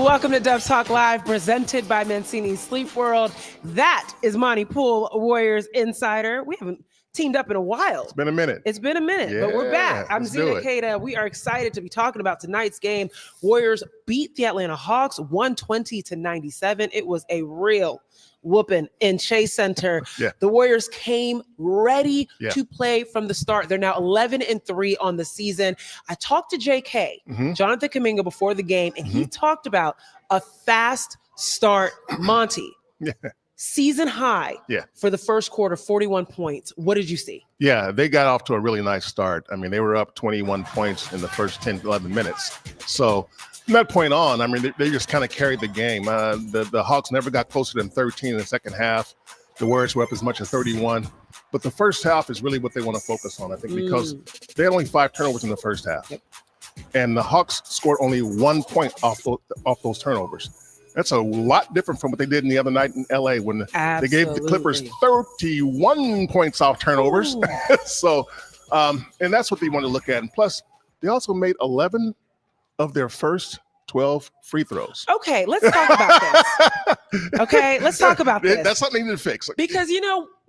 Welcome to Dubs Talk Live, presented by Mancini's Sleep World. That is Monte, Poole, Warriors Insider. We haven't teamed up in a while. It's been a minute. But we're back. I'm Zena, Keita. We are excited to be talking about tonight's game. Warriors beat the Atlanta Hawks 120-97. It was a real whooping in Chase Center. Yeah. The Warriors came ready to play from the start. They're now 11-3 on the season. I talked to JK, Jonathan Kuminga, before the game, and he talked about a fast start. Monte, season high for the first quarter, 41 points. What did you see? Yeah, they got off to a really nice start. I mean, they were up 21 points in the first 10, 11 minutes. So from that point on, I mean, they just kind of carried the game. The Hawks never got closer than 13 in the second half. The Warriors were up as much as 31. But the first half is really what they want to focus on, I think, because they had only 5 turnovers in the first half. And the Hawks scored only 1 point off those turnovers. That's a lot different from what they did the other night in LA when they gave the Clippers 31 points off turnovers. So, and that's what they want to look at. And plus, they also made 11 of their first 12 free throws. Okay, let's talk about this. Let's talk about this. That's something they need to fix. Because,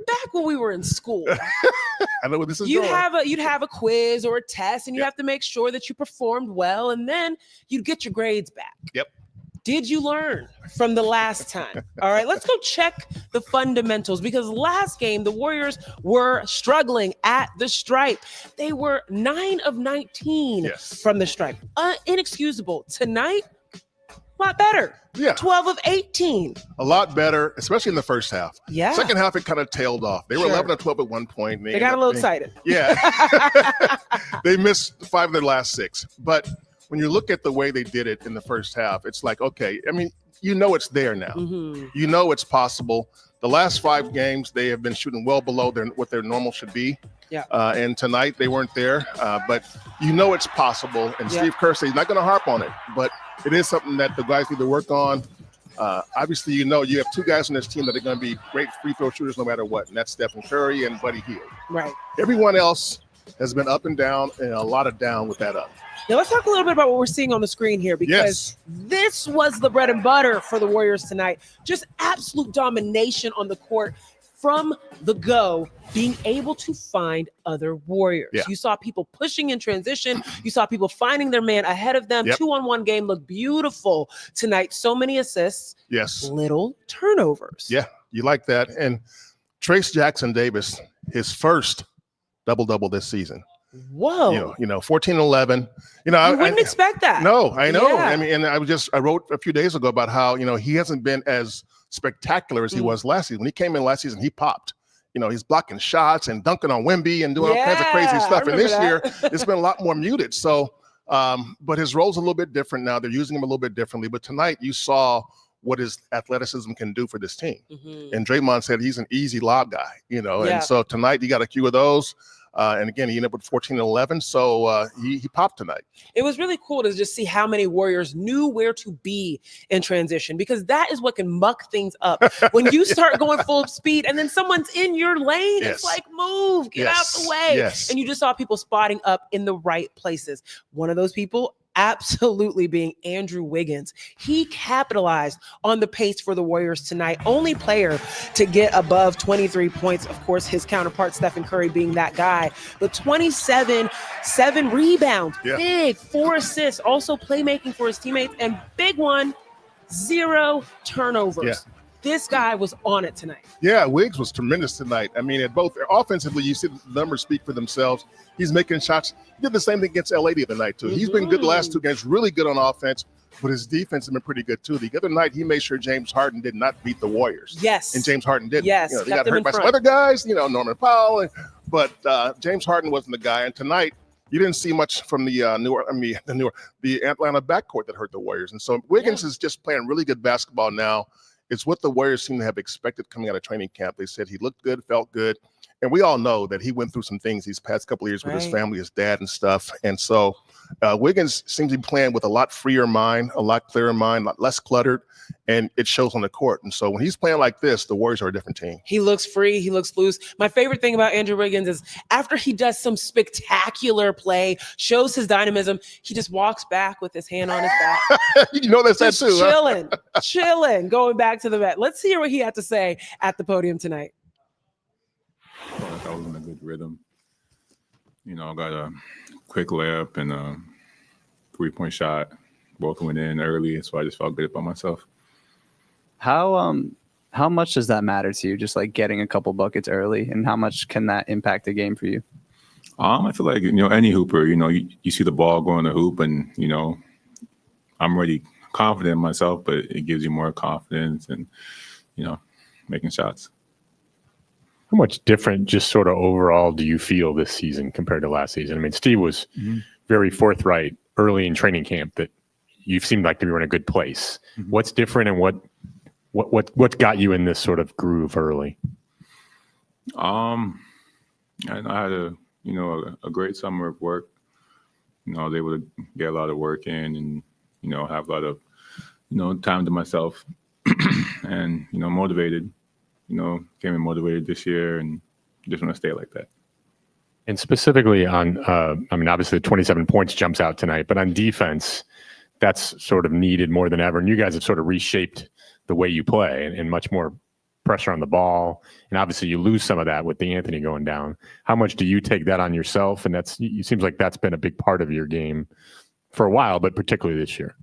back when we were in school, I know what this is you'd have a quiz or a test, and you have to make sure that you performed well, and then you'd get your grades back. Did you learn from the last time? All right, let's go check the fundamentals, because last game, the Warriors were struggling at the stripe. They were 9 of 19 from the stripe. Inexcusable. Tonight, a lot better. 12 of 18. A lot better, especially in the first half. Second half, it kind of tailed off. They were 11 of 12 at one point. They got a little excited. They missed 5 of their last 6. But when you look at the way they did it in the first half, it's like, okay, I mean, it's there now. It's possible. The last 5 games, they have been shooting well below what their normal should be. And tonight, they weren't there. But it's possible. And Steve Kerr said he's not going to harp on it. But it is something that the guys need to work on. Obviously, you have 2 guys on this team that are going to be great free throw shooters no matter what. And that's Steph Curry and Buddy Hield. Right. Everyone else has been up and down, and a lot of down with that up. Now, let's talk a little bit about what we're seeing on the screen here, because this was the bread and butter for the Warriors tonight. Just absolute domination on the court from the go, being able to find other Warriors. You saw people pushing in transition. You saw people finding their man ahead of them. 2-on-1 game looked beautiful tonight. So many assists. Little turnovers. Yeah, you like that. And Trace Jackson-Davis, his first double-double this season. Whoa. 14 and 11. You wouldn't expect that. No, I know. I mean, and I wrote a few days ago about how, he hasn't been as spectacular as he was last season. When he came in last season, he popped. He's blocking shots and dunking on Wemby and doing all kinds of crazy stuff. And this year, it's been a lot more muted. So, but his role's a little bit different now. They're using him a little bit differently. But tonight, you saw what his athleticism can do for this team. And Draymond said he's an easy lob guy, And so tonight, you got a few of those. And again, he ended up with 14 and 11, so he popped tonight. It was really cool to just see how many Warriors knew where to be in transition, because that is what can muck things up. When you start going full speed and then someone's in your lane, it's like, move, get out the way. And you just saw people spotting up in the right places. One of those people absolutely being Andrew Wiggins. He capitalized on the pace for the Warriors tonight. Only player to get above 23 points. Of course, his counterpart, Steph Curry, being that guy. But 27, 7 rebounds, big, 4 assists, also playmaking for his teammates, and big one, 0 turnovers. This guy was on it tonight. Yeah, Wiggs was tremendous tonight. I mean, at both offensively, you see the numbers speak for themselves. He's making shots. He did the same thing against LA the other night, too. He's been good the last 2 games, really good on offense, but his defense has been pretty good, too. The other night, he made sure James Harden did not beat the Warriors. And James Harden didn't. They got hurt by some other guys, Norman Powell, but James Harden wasn't the guy. And tonight, you didn't see much from the Atlanta backcourt that hurt the Warriors. And so Wiggins is just playing really good basketball now. It's what the Warriors seem to have expected coming out of training camp. They said he looked good, felt good, And we all know that he went through some things these past couple of years with his family, his dad and stuff. And so Wiggins seems to be playing with a lot freer mind, a lot clearer mind, a lot less cluttered, and it shows on the court. And so when he's playing like this, the Warriors are a different team. He looks free. He looks loose. My favorite thing about Andrew Wiggins is after he does some spectacular play, shows his dynamism, he just walks back with his hand on his back. You know that's that too. Chilling, going back to the vet. Let's hear what he had to say at the podium tonight. I was in a good rhythm. I got a quick layup and a 3-point shot. Both went in early, so I just felt good about myself. How much does that matter to you? Just like getting a couple buckets early, and how much can that impact the game for you? I feel like any hooper, you see the ball go in the hoop, and I'm already confident in myself, but it gives you more confidence and making shots. How much different, just sort of overall, do you feel this season compared to last season? I mean, Steve was very forthright early in training camp that you seemed like you were in a good place. What's different, and what got you in this sort of groove early? I had a great summer of work. I was able to get a lot of work in, and have a lot of time to myself, and motivated. Came in motivated this year, and just want to stay like that. And specifically on, obviously the 27 points jumps out tonight, but on defense, that's sort of needed more than ever. And you guys have sort of reshaped the way you play, and much more pressure on the ball. And obviously you lose some of that with the Anthony going down. How much do you take that on yourself? And it seems like that's been a big part of your game for a while, but particularly this year.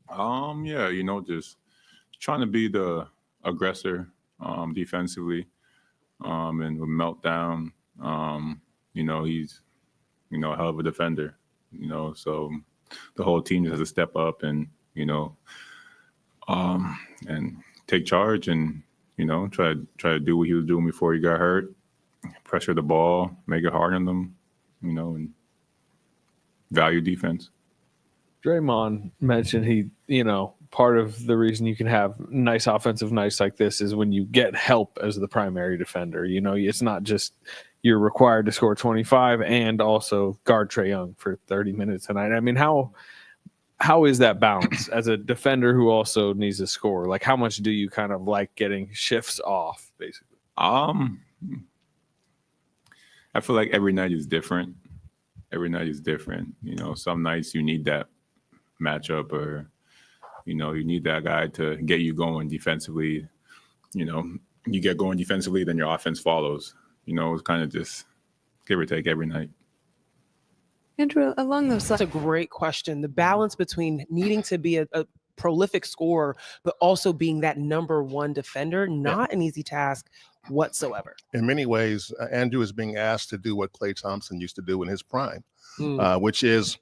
Yeah, just trying to be the aggressor defensively, and with Meltdown, he's a hell of a defender, so the whole team just has to step up and and take charge, and try to do what he was doing before he got hurt, pressure the ball, make it hard on them, and value defense. Draymond mentioned part of the reason you can have nice offensive nights like this is when you get help as the primary defender. It's not just you're required to score 25 and also guard Trae Young for 30 minutes tonight. I mean, how is that balance as a defender who also needs to score? Like, how much do you kind of like getting shifts off, basically? I feel like every night is different. Every night is different. Some nights you need that matchup, or you need that guy to get you going defensively. You get going defensively, then your offense follows. It's kind of just give or take every night. Andrew, along those lines. That's a great question. The balance between needing to be a prolific scorer, but also being that number one defender, not an easy task whatsoever. In many ways, Andrew is being asked to do what Klay Thompson used to do in his prime, which is,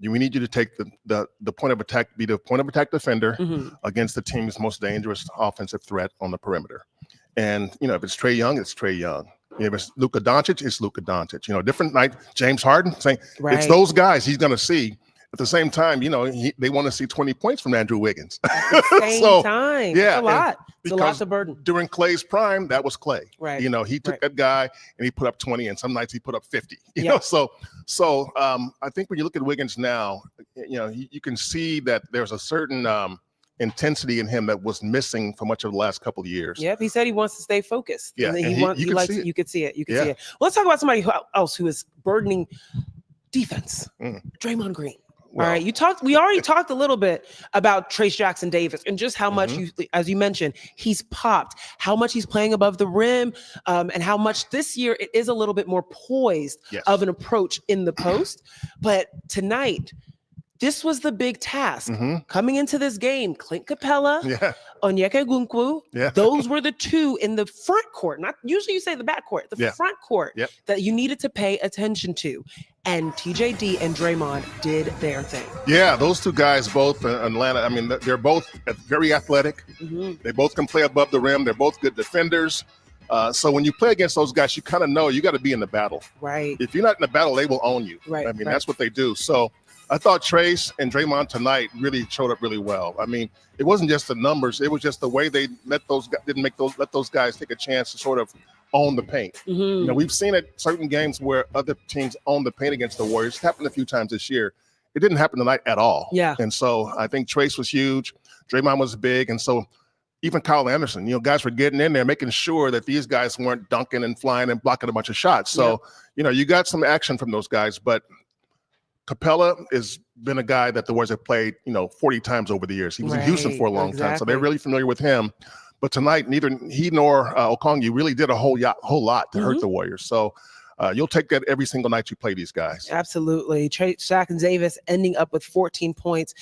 we need you to take the point of attack, be the point of attack defender against the team's most dangerous offensive threat on the perimeter. And, if it's Trae Young, it's Trae Young. If it's Luka Doncic, it's Luka Doncic. Different night, James Harden, saying it's those guys he's going to see. At the same time, they want to see 20 points from Andrew Wiggins. At the same time. Yeah. It's a lot. It's a lot to burden. During Klay's prime, that was Klay. Right. He took that guy and he put up 20, and some nights he put up 50. So I think when you look at Wiggins now, you can see that there's a certain intensity in him that was missing for much of the last couple of years. Yep, he said he wants to stay focused. Yeah, and you could see it. You could see it. Well, let's talk about somebody else who is burdening defense. Draymond Green. Well, all right, we already talked a little bit about Trace Jackson Davis and just how much, as you mentioned, he's popped, how much he's playing above the rim, and how much this year it is a little bit more poised of an approach in the post. But tonight, this was the big task. Coming into this game, Clint Capella, Onyeka Gunkwu, those were the two in the front court. Not usually you say the back court, the front court that you needed to pay attention to. And TJD and Draymond did their thing. Yeah, those two guys both in Atlanta, I mean, they're both very athletic. They both can play above the rim. They're both good defenders. So when you play against those guys, you kind of know you got to be in the battle. Right. If you're not in the battle, they will own you. Right. I mean, that's what they do. So I thought Trace and Draymond tonight really showed up really well. I mean, it wasn't just the numbers; it was just the way they let those guys take a chance to sort of own the paint. Mm-hmm. You know, we've seen it certain games where other teams own the paint against the Warriors. It's happened a few times this year. It didn't happen tonight at all. Yeah. And so I think Trace was huge. Draymond was big. And so even Kyle Anderson, you know, guys were getting in there, making sure that these guys weren't dunking and flying and blocking a bunch of shots. So, you know, you got some action from those guys, but Capella has been a guy that the Warriors have played, you know, 40 times over the years. He was in Houston for a long time, so they're really familiar with him. But tonight, neither he nor Okongwu really did a whole lot to hurt the Warriors. So you'll take that every single night you play these guys. Absolutely. Shaq and Davis ending up with 14 points.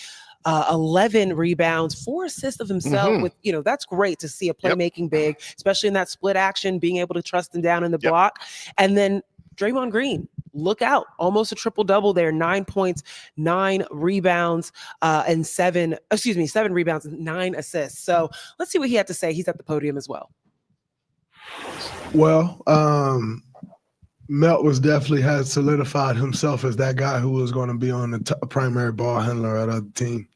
11 rebounds, 4 assists of himself with, you know, that's great to see a playmaking big, especially in that split action, being able to trust him down in the block. And then Draymond Green, look out, almost a triple-double there, 9 points, 9 rebounds, and 7 rebounds and 9 assists. So let's see what he had to say. He's at the podium as well. Well, Melt was definitely had solidified himself as that guy who was going to be on the primary ball handler of the team.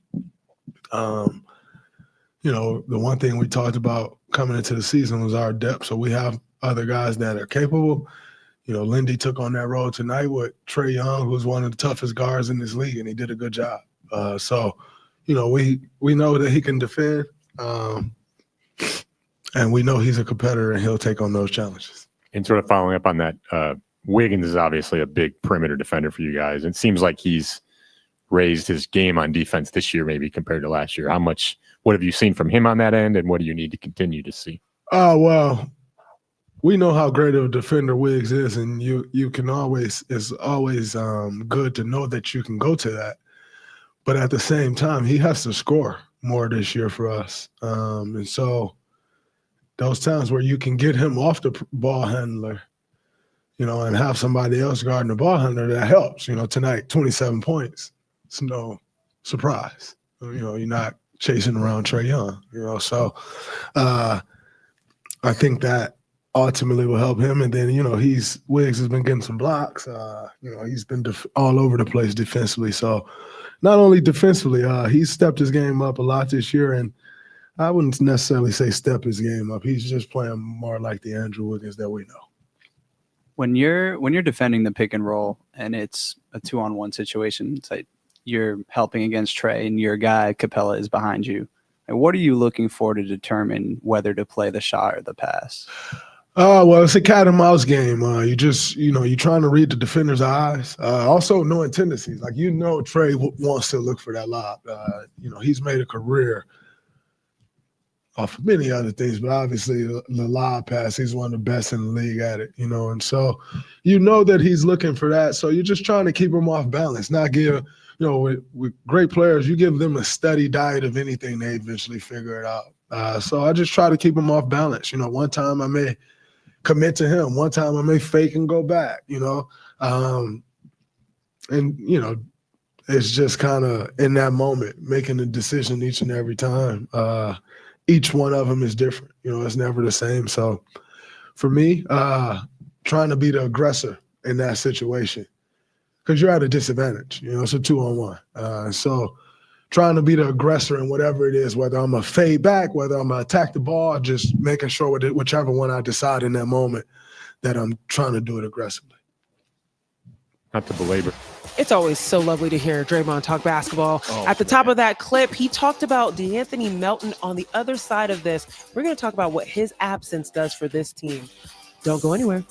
You know, the one thing we talked about coming into the season was our depth. So we have other guys that are capable. You know, Lindy took on that role tonight with Trae Young, who's one of the toughest guards in this league, and he did a good job. So, you know, we know that he can defend, and we know he's a competitor, and he'll take on those challenges. And sort of following up on that, Wiggins is obviously a big perimeter defender for you guys. It seems like he's raised his game on defense this year, maybe compared to last year. What have you seen from him on that end, and what do you need to continue to see? Well, we know how great of a defender Wiggs is, and you can always, it's always good to know that you can go to that. But at the same time, he has to score more this year for us. And so those times where you can get him off the ball handler, you know, and have somebody else guarding the ball handler, that helps. You know, tonight, 27 points. It's no surprise. You know, you're not chasing around Trae Young, you know. So I think that ultimately will help him. And then, you know, Wiggs has been getting some blocks. You know, he's been all over the place defensively. So not only defensively, he's stepped his game up a lot this year. And I wouldn't necessarily say step his game up. He's just playing more like the Andrew Wiggins that we know. When you're defending the pick and roll and it's a 2-on-1 situation, it's like you're helping against Trae and your guy Capella is behind you. And what are you looking for to determine whether to play the shot or the pass? Well, it's a cat and mouse game. You're trying to read the defender's eyes. Also knowing tendencies. Like, you know, Trae wants to look for that lob. You know, he's made a career off of many other things, but obviously the lob pass, he's one of the best in the league at it, you know. And so you know that he's looking for that. So you're just trying to keep him off balance, not give, you know, with great players, you give them a steady diet of anything, they eventually figure it out. So I just try to keep him off balance. You know, one time I may commit to him, one time I may fake and go back, you know. And, you know, it's just kind of in that moment, making a decision each and every time. Each one of them is different. You know, it's never the same. So for me, trying to be the aggressor in that situation, because you're at a disadvantage. You know, it's a 2-on-1. So trying to be the aggressor in whatever it is, whether I'm going to fade back, whether I'm going to attack the ball, just making sure whichever one I decide in that moment that I'm trying to do it aggressively. Not to belabor. It's always so lovely to hear Draymond talk basketball. At the top of that clip, he talked about DeAnthony Melton. On the other side of this, we're going to talk about what his absence does for this team. Don't go anywhere.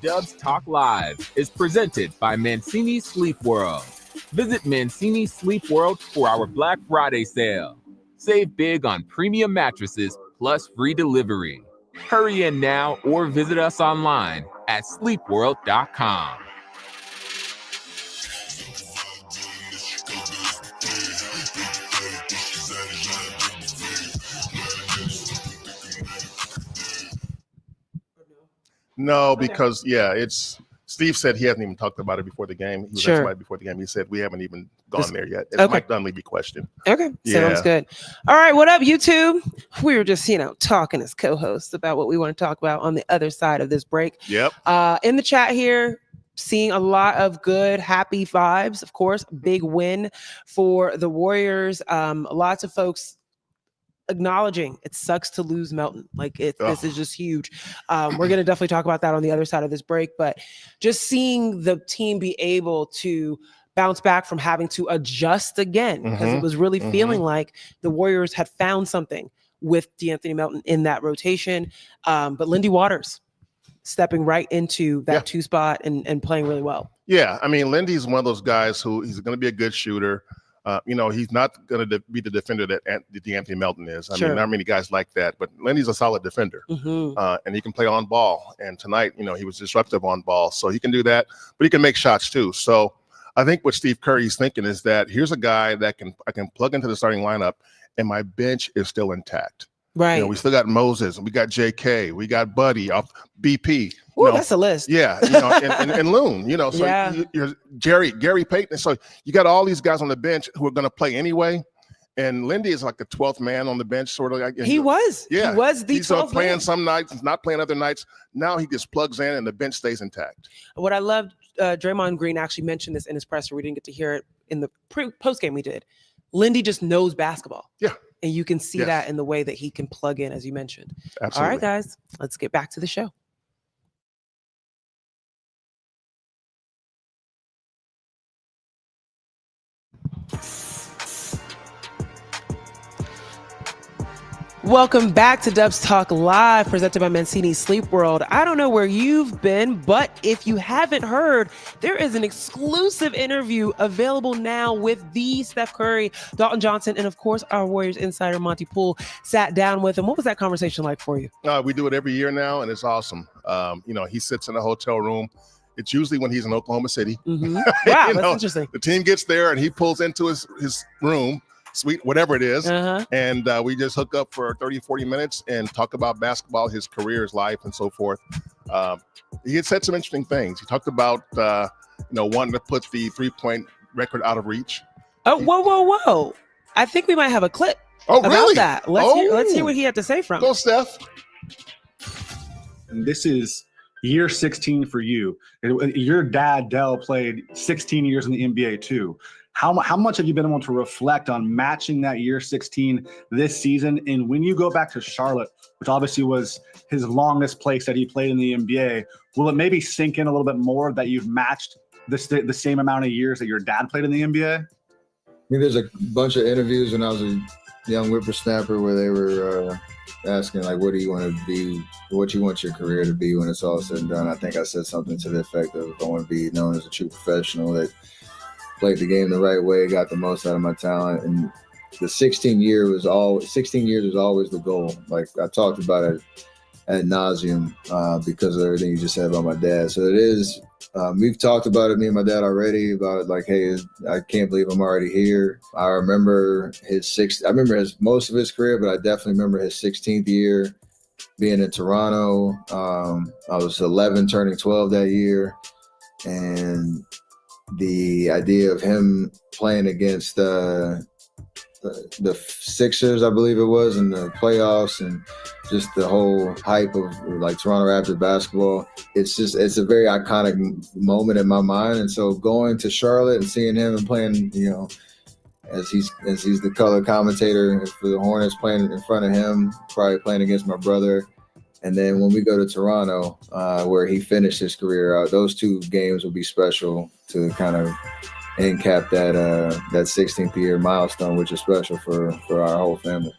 Dubs Talk Live is presented by Mancini Sleep World. Visit Mancini Sleep World for our Black Friday sale. Save big on premium mattresses plus free delivery. Hurry in now or visit us online at sleepworld.com. No, because Steve said he hasn't even talked about it before the game. He was asked about it before the game. He said we haven't even gone there yet. It might Dunleavy be questioned. Okay, sounds good. All right, what up, YouTube? We were just, talking as co-hosts about what we want to talk about on the other side of this break. Yep. In the chat here, seeing a lot of good, happy vibes. Of course, big win for the Warriors. Lots of folks acknowledging it sucks to lose Melton. Like this is just huge. We're going to definitely talk about that on the other side of this break, but just seeing the team be able to bounce back from having to adjust again, because it was really feeling like the Warriors had found something with DeAnthony Melton in that rotation. But Lindy Waters stepping right into that 2 spot and playing really well. Yeah, I mean, Lindy's one of those guys who he's going to be a good shooter. He's not going to be the defender that DeAnthony Melton is. I mean, not many guys like that, but Lindy's a solid defender, and he can play on ball. And tonight, he was disruptive on ball, so he can do that, but he can make shots too. So I think what Steve Curry's thinking is that here's a guy that I can plug into the starting lineup, and my bench is still intact. Right. We still got Moses, we got JK, we got Buddy off BP. Ooh, that's a list. Yeah. And Loon, so you're Gary Payton. So you got all these guys on the bench who are going to play anyway. And Lindy is like the 12th man on the bench, sort of. He was the 12th playing man. Some nights, not playing other nights. Now he just plugs in and the bench stays intact. What I loved, Draymond Green actually mentioned this in his presser. We didn't get to hear it in the post game we did. Lindy just knows basketball. Yeah. And you can see that in the way that he can plug in, as you mentioned. Absolutely. All right, guys, let's get back to the show. Welcome back to Dubs Talk Live, presented by Mancini Sleep World. I don't know where you've been, but if you haven't heard, there is an exclusive interview available now with the Steph Curry, Dalton Johnson, and of course, our Warriors insider, Monte Poole, sat down with him. What was that conversation like for you? We do it every year now, and it's awesome. He sits in a hotel room. It's usually when he's in Oklahoma City. Wow, that's interesting. The team gets there, and he pulls into his room, suite, whatever it is. And we just hook up for 30, 40 minutes and talk about basketball, his career, his life, and so forth. He had said some interesting things. He talked about, wanting to put the 3-point record out of reach. Oh, whoa. I think we might have a clip about that. Let's hear what he had to say from it. Go, Steph. And this is year 16 for you. Your dad, Dell, played 16 years in the NBA too. How much have you been able to reflect on matching that year 16 this season? And when you go back to Charlotte, which obviously was his longest place that he played in the NBA, will it maybe sink in a little bit more that you've matched the same amount of years that your dad played in the NBA? I mean, there's a bunch of interviews when I was a young whippersnapper where they were asking, like, what do you want to be, what you want your career to be when it's all said and done. I think I said something to the effect of, I want to be known as a true professional that played the game the right way, got the most out of my talent, and the 16 years was always the goal. Like I talked about it ad nauseum because of everything you just said about my dad. So it is. We've talked about it, me and my dad, already, about like, hey, I can't believe I'm already here. I remember most of his career, but I definitely remember his 16th year being in Toronto. I was 11, turning 12 that year, and the idea of him playing against the Sixers, I believe it was, in the playoffs, and just the whole hype of like Toronto Raptors basketball, it's a very iconic moment in my mind. And so going to Charlotte and seeing him and playing, as he's the color commentator for the Hornets, playing in front of him, probably playing against my brother. And then when we go to Toronto, where he finished his career out, those two games will be special to kind of end cap that 16th year milestone, which is special for our whole family.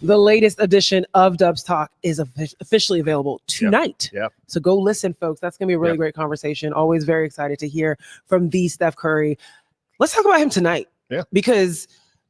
The latest edition of Dubs Talk is officially available tonight. Yep. So go listen, folks. That's going to be a really great conversation. Always very excited to hear from the Steph Curry. Let's talk about him tonight. Yeah. Because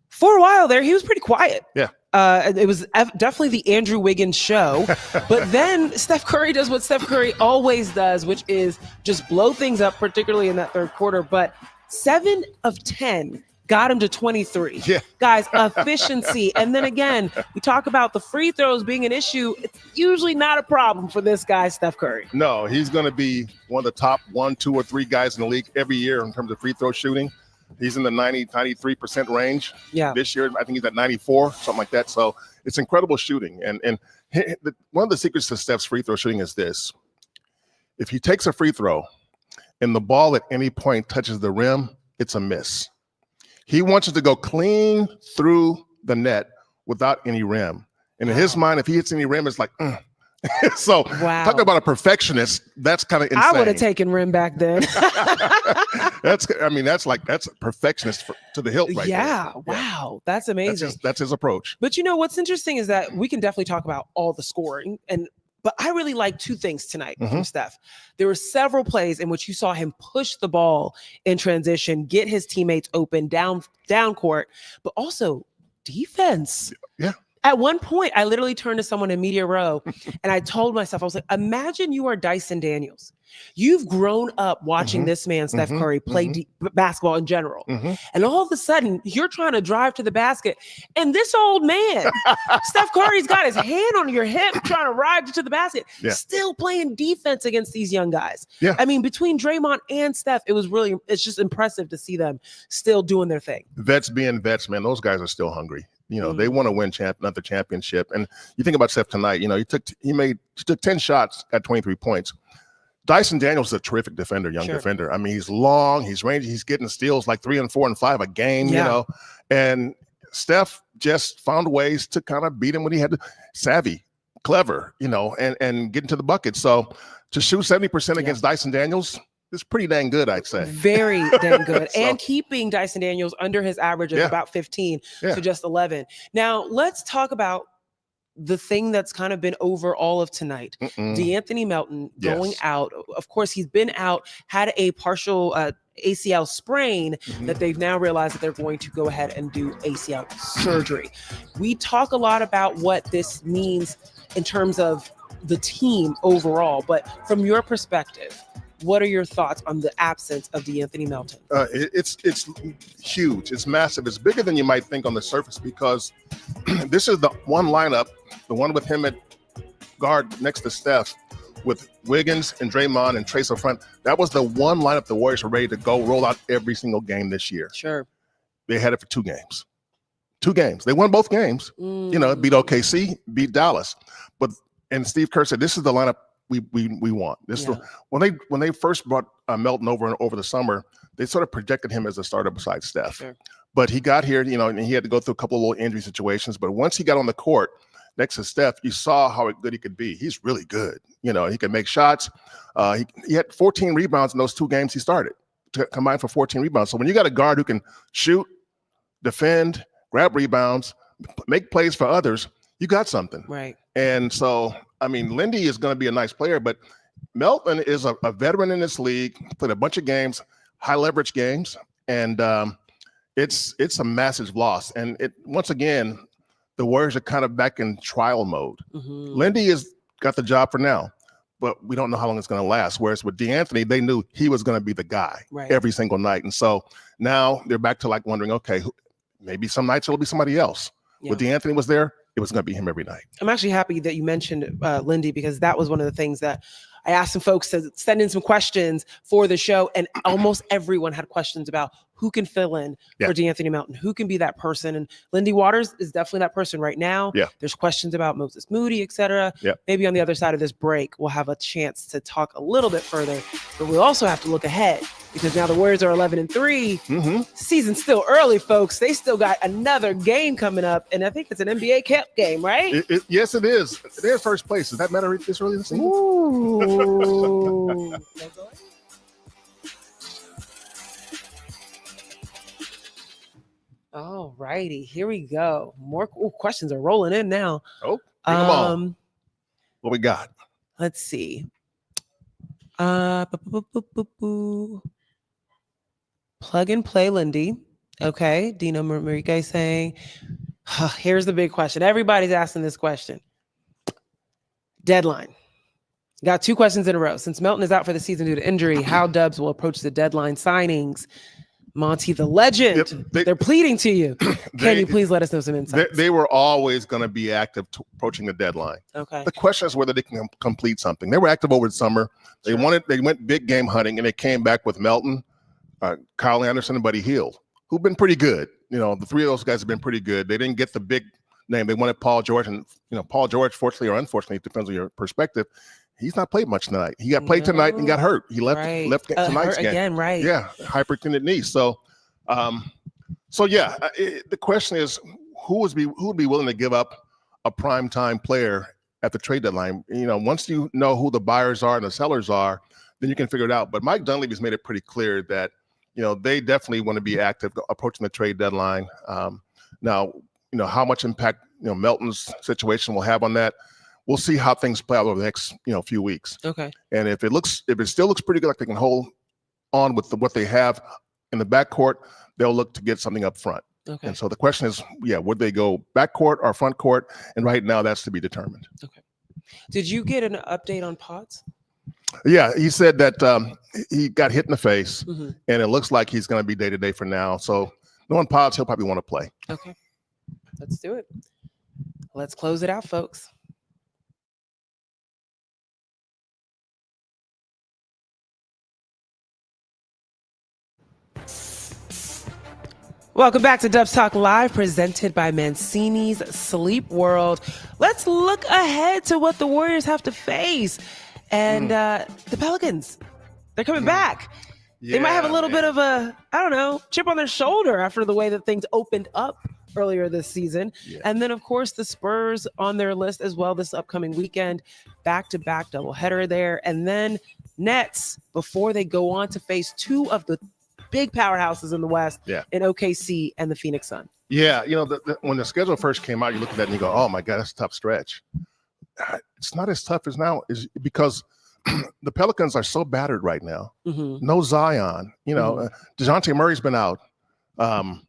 for a while there, he was pretty quiet. Yeah. It was definitely the Andrew Wiggins show. But then Steph Curry does what Steph Curry always does, which is just blow things up, particularly in that third quarter. But 7 of 10 got him to 23. Yeah. Guys, efficiency. And then again, we talk about the free throws being an issue. It's usually not a problem for this guy, Steph Curry. No, he's going to be one of the top 1, 2, or 3 guys in the league every year in terms of free throw shooting. He's in the 93% range. Yeah. This year, I think he's at 94, something like that. So it's incredible shooting. And one of the secrets to Steph's free throw shooting is this. If he takes a free throw and the ball at any point touches the rim, it's a miss. He wants it to go clean through the net without any rim. And in his mind, if he hits any rim, it's like, So talk about a perfectionist. That's kind of insane. I would have taken rim back then. that's a perfectionist to the hilt right there. Yeah. Wow. That's amazing. That's his approach. But what's interesting is that we can definitely talk about all the scoring but I really like two things tonight from Steph. There were several plays in which you saw him push the ball in transition, get his teammates open down court, but also defense. Yeah. At one point, I literally turned to someone in media row and I told myself, I was like, imagine you are Dyson Daniels. You've grown up watching this man, Steph Curry, play basketball in general. And all of a sudden, you're trying to drive to the basket. And this old man, Steph Curry's got his hand on your hip trying to ride you to the basket, still playing defense against these young guys. Yeah. I mean, between Draymond and Steph, it's just impressive to see them still doing their thing. Vets being vets, man, those guys are still hungry. They want to win another championship. And you think about Steph tonight, he took 10 shots at 23 points. Dyson Daniels is a terrific defender, young defender. I mean, he's long, he's rangy, he's getting steals like 3 and 4 and 5 a game, and Steph just found ways to kind of beat him when he had to, savvy, clever, and get into the bucket. So to shoot 70% against Dyson Daniels, it's pretty dang good, I'd say. Very dang good. And keeping Dyson Daniels under his average of about 15 to just 11. Now, let's talk about the thing that's kind of been over all of tonight. DeAnthony Melton going out. Of course, he's been out, had a partial ACL sprain that they've now realized that they're going to go ahead and do ACL surgery. We talk a lot about what this means in terms of the team overall, but from your perspective, what are your thoughts on the absence of DeAnthony Melton? It's huge. It's massive. It's bigger than you might think on the surface because this is the one lineup, the one with him at guard next to Steph, with Wiggins and Draymond and Trace up front. That was the one lineup the Warriors were ready to go roll out every single game this year. Sure. They had it for 2 games. 2 games. They won both games. Beat OKC, beat Dallas. And Steve Kerr said, this is the lineup we want. This when they first brought Melton over the summer, they sort of projected him as a starter beside Steph. Sure. But he got here, and he had to go through a couple of little injury situations. But once he got on the court next to Steph, you saw how good he could be. He's really good. He can make shots. He had 14 rebounds in those 2 games he started, combined for 14 rebounds. So when you got a guard who can shoot, defend, grab rebounds, make plays for others, you got something. Right. And so, Lindy is going to be a nice player, but Melton is a veteran in this league, played a bunch of games, high leverage games, and it's a massive loss. And once again, the Warriors are kind of back in trial mode. Lindy has got the job for now, but we don't know how long it's going to last. Whereas with DeAnthony, they knew he was going to be the guy every single night. And so now they're back to wondering, okay, maybe some nights it'll be somebody else. When DeAnthony was there, it was going to be him every night. I'm actually happy that you mentioned Lindy, because that was one of the things that I asked some folks to send in some questions for the show, and almost everyone had questions about who can fill in for DeAnthony Melton, who can be that person. And Lindy Waters is definitely that person right now. There's questions about Moses Moody, et cetera. Maybe on the other side of this break, we'll have a chance to talk a little bit further, but we'll also have to look ahead, because now the Warriors are 11-3. Season's still early, folks. They still got another game coming up, and I think it's an NBA camp game, right? Yes, it is. They're first place. Does that matter this early in the season? Ooh. All righty, here we go. More questions are rolling in now. Oh, bring them on. What we got? Let's see. Plug and play Lindy. Okay. Dino Marike saying, here's the big question. Everybody's asking this question. Deadline. Got 2 questions in a row. Since Melton is out for the season due to injury, how Dubs will approach the deadline signings? Monte, the legend, they're pleading to you. Can you please let us know some insights? They were always going to be active approaching the deadline. Okay. The question is whether they can complete something. They were active over the summer. They went big game hunting, and they came back with Melton, Kyle Anderson, and Buddy Hield, who've been pretty good. The 3 of those guys have been pretty good. They didn't get the big name. They wanted Paul George, and Paul George, fortunately or unfortunately, it depends on your perspective. he's not played much tonight. He got played tonight and got hurt. He left tonight's game again, right? Yeah, hyperextended knee. So, the question is, who would be willing to give up a primetime player at the trade deadline? Once you know who the buyers are and the sellers are, then you can figure it out. But Mike Dunleavy's made it pretty clear that they definitely want to be active approaching the trade deadline. Now, how much impact Melton's situation will have on that. We'll see how things play out over the next few weeks. Okay. And if it still looks pretty good, like they can hold on with what they have in the backcourt, they'll look to get something up front. Okay. And so the question is, would they go backcourt or front court? And right now, that's to be determined. Okay. Did you get an update on Potts? Yeah, he said that he got hit in the face, Mm-hmm. and it looks like he's going to be day-to-day for now. So knowing Potts, he'll probably want to play. Okay. Let's do it. Let's close it out, folks. Welcome back to Dubs Talk Live, presented by Mancini's Sleep World. Let's look ahead to what the Warriors have to face. And the Pelicans, they're coming back. They might have a little bit of a, chip on their shoulder after the way that things opened up earlier this season. Yeah. And then, of course, the Spurs on their list as well this upcoming weekend. Back-to-back doubleheader there. And then Nets, before they go on to face two of the big powerhouses in the West, in OKC and the Phoenix Sun. Yeah, when the schedule first came out, you look at that and you go, oh, my God, that's a tough stretch. It's not as tough as now, is because the Pelicans are so battered right now. Mm-hmm. No Zion. DeJounte Murray's been out. CJ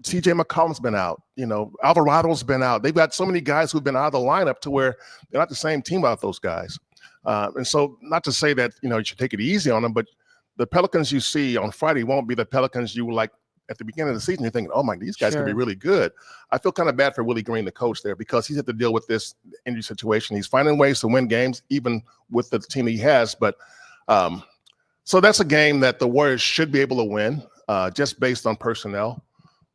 McCollum's been out. Alvarado's been out. They've got so many guys who've been out of the lineup to where they're not the same team without those guys. And so not to say that, you should take it easy on them, but the Pelicans you see on Friday won't be the Pelicans you like at the beginning of the season. You're thinking, oh my, these guys can be really good. I feel kind of bad for Willie Green, the coach there, because he's had to deal with this injury situation. He's finding ways to win games, even with the team he has. But so that's a game that the Warriors should be able to win, just based on personnel.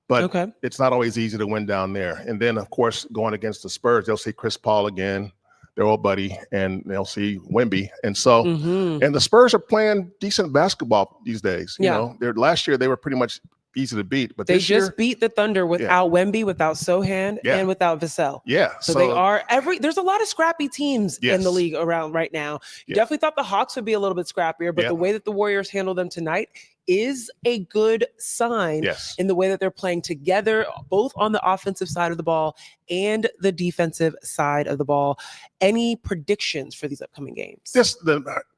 But it's not always easy to win down there. And then, of course, going against the Spurs, they'll see Chris Paul again, their old buddy, and they'll see Wemby. And so, and the Spurs are playing decent basketball these days. Last year they were pretty much easy to beat, but they this just year, beat the Thunder without Wemby, without Sohan, and without Vassell. Yeah. So they are there's a lot of scrappy teams in the league around right now. You definitely thought the Hawks would be a little bit scrappier, but the way that the Warriors handle them tonight is a good sign in the way that they're playing together, both on the offensive side of the ball and the defensive side of the ball. Any predictions for these upcoming games?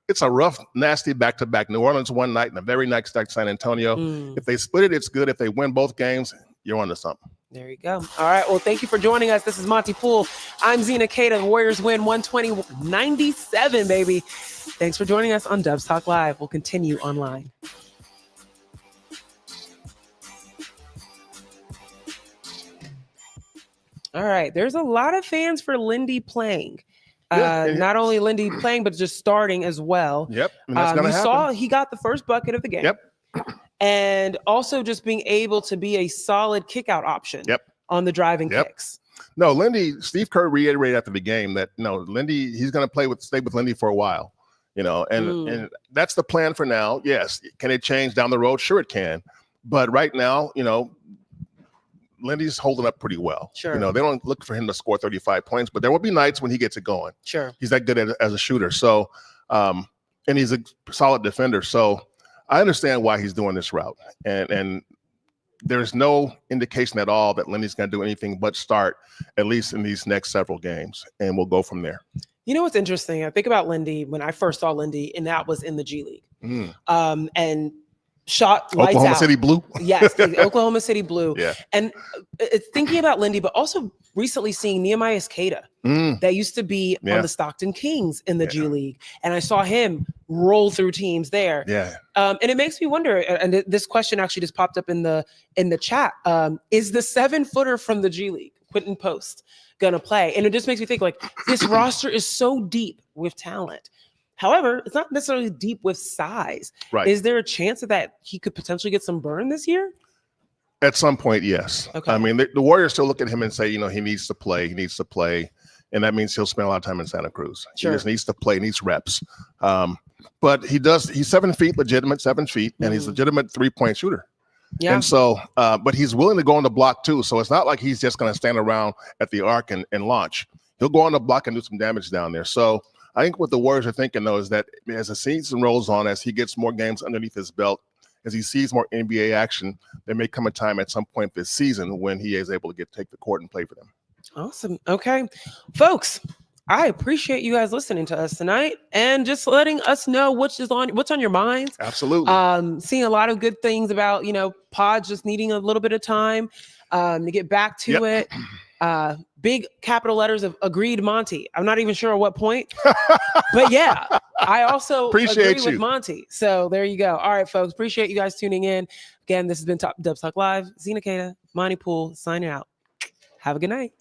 It's a rough, nasty back-to-back. New Orleans one night and the very next night San Antonio. If they split it, it's good. If they win both games, you're onto something. There you go. All right. Well, thank you for joining us. This is Monte Poole. I'm Zena Keita. The Warriors win 120-97, baby. Thanks for joining us on Dubs Talk Live. We'll continue online. All right. There's a lot of fans for Lindy playing. Not only Lindy playing, but just starting as well. Yep. And that's gonna happen. Saw he got the first bucket of the game. Yep. And also just being able to be a solid kick-out option on the driving kicks. No, Lindy, Steve Kerr reiterated after the game that Lindy, he's going to stay with Lindy for a while, and that's the plan for now. Yes. Can it change down the road? Sure it can. But right now, Lindy's holding up pretty well. Sure. They don't look for him to score 35 points, but there will be nights when he gets it going. Sure. He's that good as a shooter. So, and he's a solid defender. So I understand why he's doing this route. And there's no indication at all that Lindy's going to do anything but start, at least in these next several games. And we'll go from there. You know what's interesting? I think about Lindy when I first saw Lindy, and that was in the G League. And shot lights Oklahoma out. City Blue. Yes, the Oklahoma City Blue. Yeah. And it's thinking about Lindy, but also recently seeing Nehemiah Keita that used to be on the Stockton Kings in the G League. And I saw him roll through teams there. Yeah. And it makes me wonder, and this question actually just popped up in the chat. Is the 7-footer from the G League, Quentin Post, gonna play? And it just makes me think, like, this roster is so deep with talent. However, it's not necessarily deep with size. Right. Is there a chance that he could potentially get some burn this year? At some point, yes. Okay. I mean, the Warriors still look at him and say, he needs to play. He needs to play. and that means he'll spend a lot of time in Santa Cruz. Sure. He just needs to play, needs reps. But he's 7 feet, legitimate 7 feet, and he's a legitimate 3-point shooter. Yeah. And so, but he's willing to go on the block too. So it's not like he's just going to stand around at the arc and launch. He'll go on the block and do some damage down there. So I think what the Warriors are thinking, though, is that as the season rolls on, as he gets more games underneath his belt, as he sees more NBA action, there may come a time at some point this season when he is able to take the court and play for them. Awesome. Okay, folks, I appreciate you guys listening to us tonight and just letting us know what's on your minds. Absolutely. Seeing a lot of good things about, pods just needing a little bit of time to get back to it. Big capital letters of agreed Monte. I'm not even sure at what point, but yeah, I also agree with Monte. So there you go. All right, folks. Appreciate you guys tuning in. Again, this has been Dubs Talk Live. Zena, Keita, Monte, Poole, signing out. Have a good night.